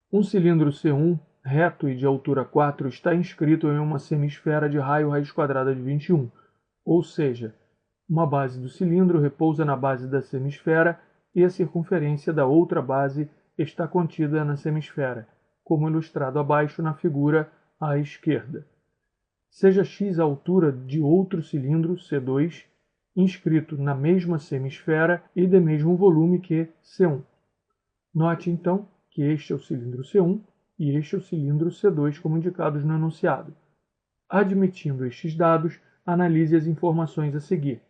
Um cilindro C1 reto e de altura 4 está inscrito em uma semisfera de raio raiz quadrada de 21, ou seja, uma base do cilindro repousa na base da semisfera e a circunferência da outra base está contida na semisfera, como ilustrado abaixo na figura à esquerda. Seja x a altura de outro cilindro, C2, inscrito na mesma semisfera e de mesmo volume que C1. Note, então, que este é o cilindro C1 e este é o cilindro C2, como indicados no enunciado. Admitindo estes dados, analise as informações a seguir.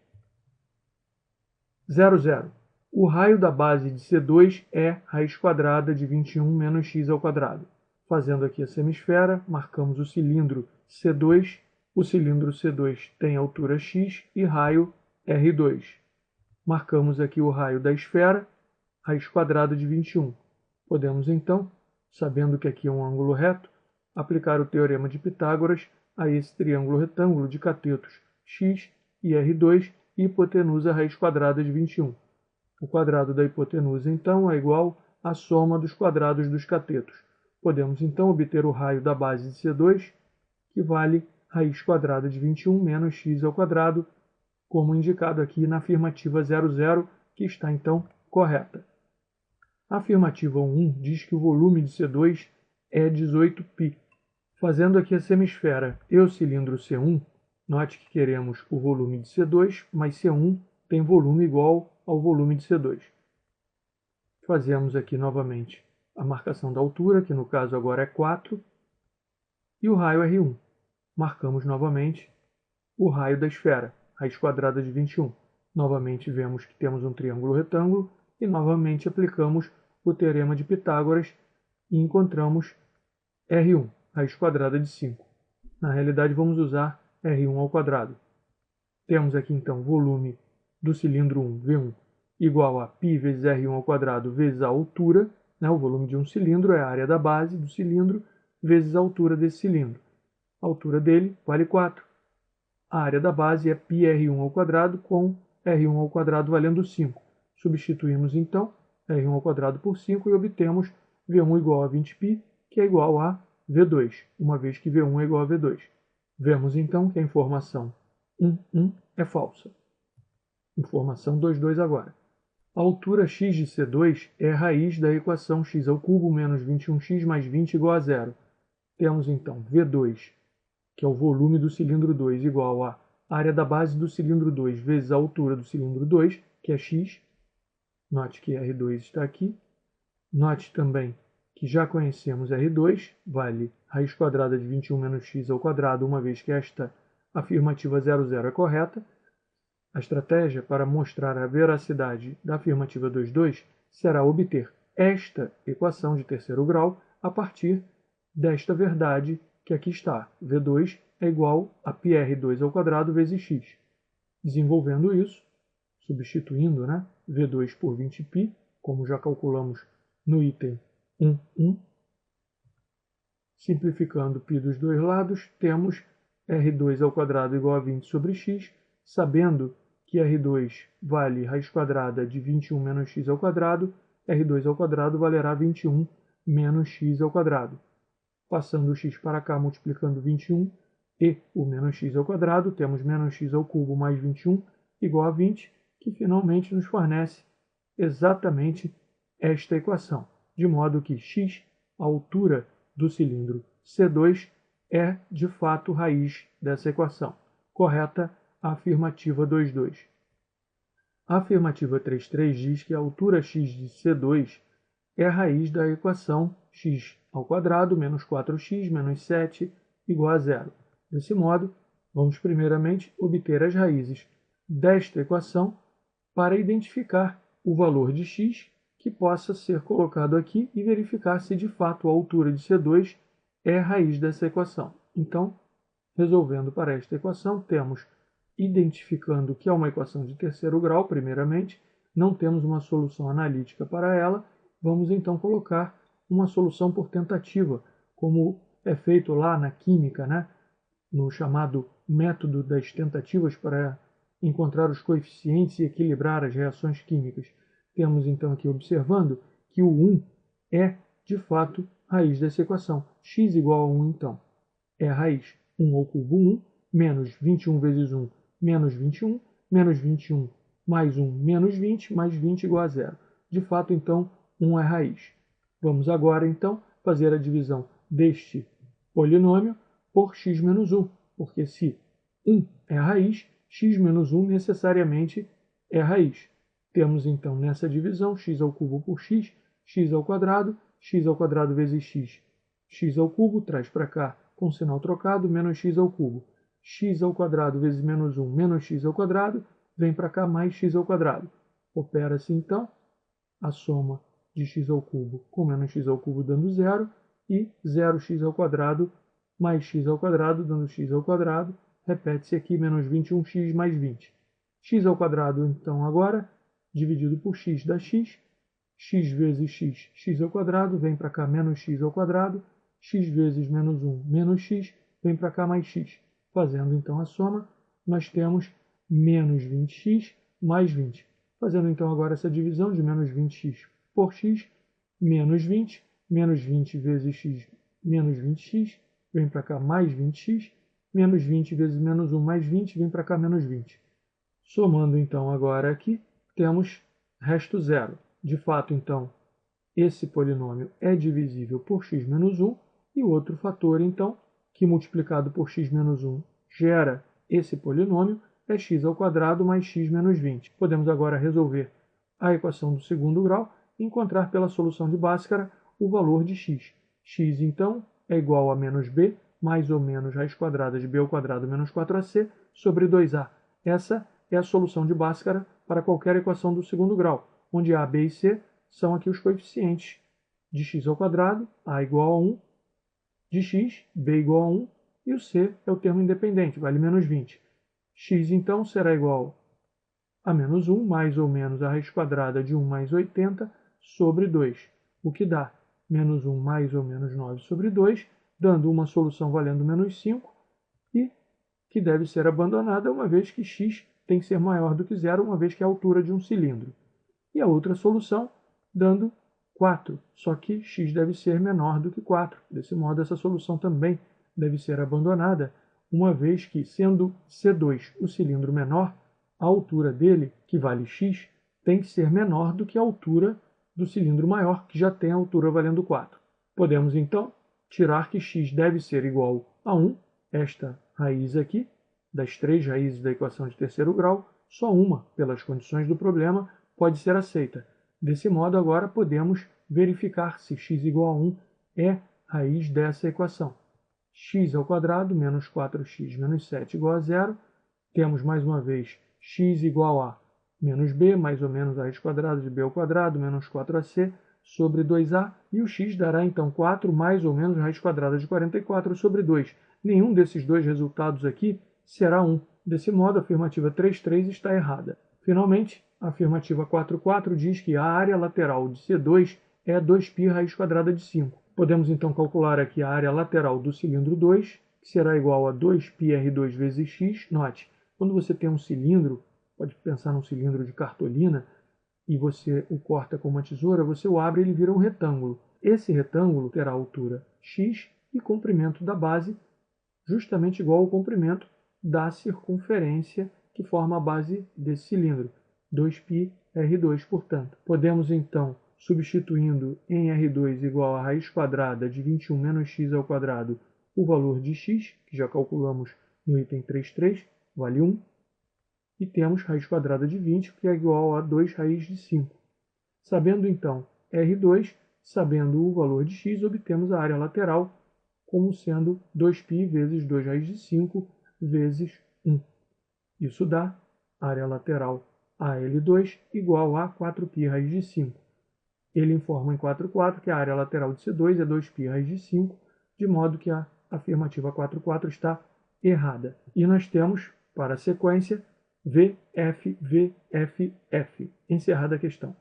00. O raio da base de C2 é raiz quadrada de 21 menos x ao quadrado. Fazendo aqui a semisfera, marcamos o cilindro C2. O cilindro C2 tem altura x e raio R2. Marcamos aqui o raio da esfera, raiz quadrada de 21. Podemos, então, sabendo que aqui é um ângulo reto, aplicar o teorema de Pitágoras a esse triângulo retângulo de catetos x e R2 e hipotenusa raiz quadrada de 21. O quadrado da hipotenusa, então, é igual à soma dos quadrados dos catetos. Podemos, então, obter o raio da base de C2, que vale raiz quadrada de 21 menos x ao quadrado, como indicado aqui na afirmativa 00, que está, então, correta. A afirmativa 1 diz que o volume de C2 é 18π. Fazendo aqui a semisfera e o cilindro C1, note que queremos o volume de C2, mas C1 tem volume igual ao volume de C2. Fazemos aqui novamente a marcação da altura, que no caso agora é 4, e o raio R1. Marcamos novamente o raio da esfera, raiz quadrada de 21. Novamente vemos que temos um triângulo retângulo e novamente aplicamos o teorema de Pitágoras e encontramos R1, raiz quadrada de 5. Na realidade, vamos usar R1 ao quadrado. Temos aqui, então, volume do cilindro 1, V1, igual a π vezes R1 ao quadrado vezes a altura. O volume de um cilindro é a área da base do cilindro vezes a altura desse cilindro. A altura dele vale 4. A área da base é πr1 ao quadrado com R1 ao quadrado valendo 5. Substituímos, então, R1 ao quadrado por 5 e obtemos V1 igual a 20π, que é igual a V2, uma vez que V1 é igual a V2. Vemos, então, que a informação 1 é falsa. Informação 2 agora. A altura x de C2 é a raiz da equação x ao cubo menos 21x mais 20 igual a 0. Temos, então, V2, que é o volume do cilindro 2, igual a área da base do cilindro 2 vezes a altura do cilindro 2, que é x. Note que R2 está aqui. Note também que já conhecemos R2, vale raiz quadrada de 21 menos x ao quadrado, uma vez que esta afirmativa 00 é correta. A estratégia para mostrar a veracidade da afirmativa 22 será obter esta equação de terceiro grau a partir desta verdade que aqui está. V2 é igual a πr2 ao quadrado vezes x. Desenvolvendo isso, substituindo V2 por 20π, como já calculamos no item 1.1, simplificando π dos dois lados, temos R2 ao quadrado igual a 20 sobre x, sabendo que R2 vale raiz quadrada de 21 menos x ao quadrado, R2 ao quadrado valerá 21 menos x ao quadrado. Passando o x para cá, multiplicando 21 e o menos x ao quadrado, temos menos x ao cubo mais 21 igual a 20, que finalmente nos fornece exatamente esta equação, de modo que x, a altura do cilindro C2, é de fato raiz dessa equação. Correta a afirmativa 22. A afirmativa 33 diz que a altura x de C2 é a raiz da equação x ao quadrado menos 4x menos 7 igual a 0. Desse modo, vamos primeiramente obter as raízes desta equação para identificar o valor de x que possa ser colocado aqui e verificar se de fato a altura de C2 é a raiz dessa equação. Então, resolvendo para esta equação, temos, identificando que é uma equação de terceiro grau, primeiramente, não temos uma solução analítica para ela, vamos então colocar uma solução por tentativa, como é feito lá na química, no chamado método das tentativas para encontrar os coeficientes e equilibrar as reações químicas. Temos então aqui observando que o 1 é, de fato, raiz dessa equação. X igual a 1, então, é a raiz 1 ao cubo 1, menos 21 vezes 1, menos 21, menos 21 mais 1, menos 20, mais 20 igual a 0. De fato, então, 1 é raiz. Vamos agora, então, fazer a divisão deste polinômio por x menos 1, porque se 1 é a raiz, x menos 1 necessariamente é a raiz. Temos, então, nessa divisão, x ao cubo por x ao quadrado vezes x ao cubo, traz para cá com sinal trocado, menos x ao cubo. X ao quadrado vezes menos 1 menos x ao quadrado, vem para cá mais x ao quadrado. Opera-se, então, a soma de x ao cubo com menos x ao cubo dando 0, e 0x ao quadrado mais x ao quadrado dando x ao quadrado. Repete-se aqui menos 21x mais 20. X ao quadrado, então, agora, dividido por x dá x. X vezes x, x ao quadrado, vem para cá menos x ao quadrado. X vezes menos 1 menos x, vem para cá mais x. Fazendo, então, a soma, nós temos menos 20x mais 20. Fazendo, então, agora essa divisão de menos 20x por x, menos 20 vezes x, menos 20x, vem para cá mais 20x, menos 20 vezes menos 1 mais 20, vem para cá menos 20. Somando, então, agora aqui, temos resto zero. De fato, então, esse polinômio é divisível por x menos 1, e o outro fator, então, que multiplicado por x menos 1 gera esse polinômio, é x ao quadrado mais x menos 20. Podemos agora resolver a equação do segundo grau e encontrar pela solução de Bhaskara o valor de x. X, então, é igual a menos b mais ou menos raiz quadrada de b ao quadrado menos 4ac sobre 2a. Essa é a solução de Bhaskara para qualquer equação do segundo grau, onde a, b e c são aqui os coeficientes de x ao quadrado, a igual a 1, de x, b igual a 1, e o c é o termo independente, vale menos 20. X, então, será igual a menos 1, mais ou menos a raiz quadrada de 1 mais 80 sobre 2, o que dá menos 1 mais ou menos 9 sobre 2, dando uma solução valendo menos 5, e que deve ser abandonada, uma vez que x tem que ser maior do que zero, uma vez que é a altura de um cilindro. E a outra solução, dando 4, só que x deve ser menor do que 4. Desse modo, essa solução também deve ser abandonada, uma vez que, sendo C2 o cilindro menor, a altura dele, que vale x, tem que ser menor do que a altura do cilindro maior, que já tem a altura valendo 4. Podemos, então, tirar que x deve ser igual a 1, esta raiz aqui, das 3 raízes da equação de terceiro grau, só uma, pelas condições do problema, pode ser aceita. Desse modo, agora podemos verificar se x igual a 1 é raiz dessa equação. X ao quadrado menos 4x menos 7 igual a 0. Temos, mais uma vez, x igual a menos b, mais ou menos a raiz quadrada de b ao quadrado, menos 4ac, sobre 2a. E o x dará, então, 4 mais ou menos a raiz quadrada de 44 sobre 2. Nenhum desses dois resultados aqui será 1. Desse modo, a afirmativa 3,3 está errada. Finalmente, a afirmativa 4,4 diz que a área lateral de C2 é 2π raiz quadrada de 5. Podemos, então, calcular aqui a área lateral do cilindro 2, que será igual a 2πr2 vezes x. Note, quando você tem um cilindro, pode pensar num cilindro de cartolina, e você o corta com uma tesoura, você o abre e ele vira um retângulo. Esse retângulo terá altura x e comprimento da base justamente igual ao comprimento da circunferência que forma a base desse cilindro, 2πr2, portanto. Podemos, então, substituindo em R2 igual a raiz quadrada de 21 menos x ao quadrado, o valor de x, que já calculamos no item 3,3, vale 1, e temos raiz quadrada de 20, que é igual a 2 raiz de 5. Sabendo, então, R2, sabendo o valor de x, obtemos a área lateral como sendo 2π vezes 2 raiz de 5 vezes 1. Isso dá área lateral AL2 igual a 4π raiz de 5. Ele informa em 4,4 que a área lateral de C2 é 2π raiz de 5, de modo que a afirmativa 4,4 está errada. E nós temos, para a sequência, VF, VF, F. Encerrada a questão.